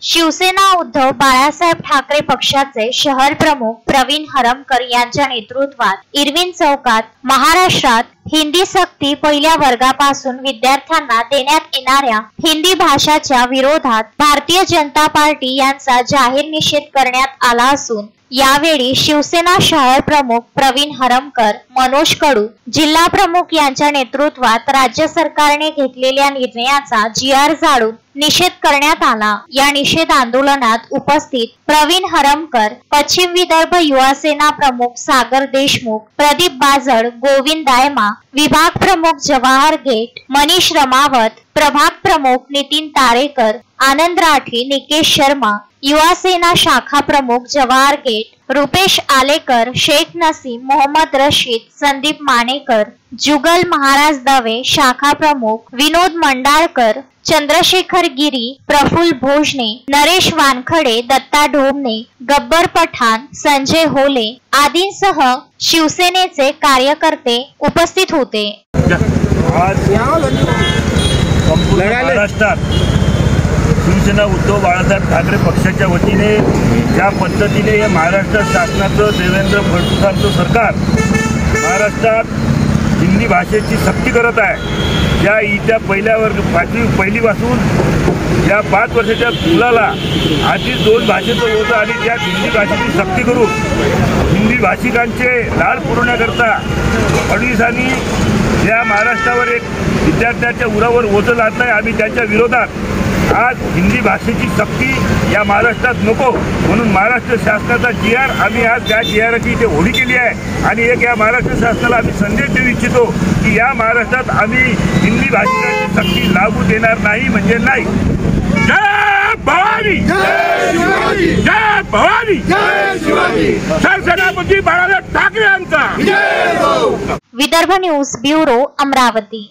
शिवसेना उद्धव बाळासाहेब ठाकरे पक्षाचे शहर प्रमुख प्रवीण हरमकर यांच्या नेतृत्वात इरविन चौकात महाराष्ट्रात हिंदी सक्ती पहिल्या वर्गापासून विद्यार्थ्यांना देण्यात येणाऱ्या हिंदी भाषाच्या विरोधात भारतीय जनता पार्टी यांचा जाहीर निषेध करण्यात आला असून यावेळी शिवसेना शहर प्रमुख प्रवीण हरमकर, मनोज कडू, जिल्हा प्रमुख यांच्या नेतृत्वात राज्य सरकारने घेतलेल्या निर्णयाचा GR जाळून निषेध करण्यात आला। या निषेध आंदोलनात उपस्थित प्रवीण हरमकर, पश्चिम विदर्भ युवा सेना प्रमुख सागर देशमुख, प्रदीप बाजड, गोविंद दायमा, विभाग प्रमुख जवाहर गेट, मनीष रमावत, प्रभाग प्रमुख नितीन तारेकर, आनंद राठी, निकेश शर्मा, युवा सेना शाखा प्रमुख जवाहर गेट, रुपेश आलेकर, शेख नसीम, मोहम्मद रशीद, संदीप मानेकर, जुगल महाराज दवे, शाखा प्रमुख विनोद मंडाळकर, चंद्रशेखर गिरी, प्रफुल्ल भोजने, नरेश वानखडे, दत्ता ढोबणे, गब्बर पठाण, संजय होले आदींसह शिवसेनेचे कार्यकर्ते उपस्थित होते। महाराष्ट्रात शिवसेना उद्धव बाळासाहेब ठाकरे पक्षाच्या वतीने ज्या पद्धतीने महाराष्ट्र शासनाचं देवेंद्र फडणवीसांचं सरकार महाराष्ट्रात हिंदी भाषेची सक्ती करत आहे। ज्या इथल्या पहिलीपासून या 5 वर्षाच्या मुलाला आधीच 2 भाषेचं होतं आणि त्यात हिंदी भाषेची सक्ती करून हिंदी भाषिकांचे लाड पुरवण्याकरता फडणवीसांनी या महाराष्ट्रावर एक विद्यार्थ्यांच्या उरावर ओझं लादलं आहे। आम्ही त्याच्या विरोधात आज हिंदी भाषेची सक्ती या महाराष्ट्रात नको म्हणून महाराष्ट्र शासनाचा GR आम्ही आज त्या GRची इथे होळी केली आहे आणि एक या महाराष्ट्र शासनाला आम्ही संदेश देऊ इच्छितो की या महाराष्ट्रात आम्ही हिंदी भाषिकांची सक्ती लागू देणार नाही म्हणजे नाही। जय भवानी, जय शिवाजी, जय भवानी, जय शिवाजी, सरसेनापती बाळासाहेब ठाकरे यांचा। Vidarbha news bureau, Amravati.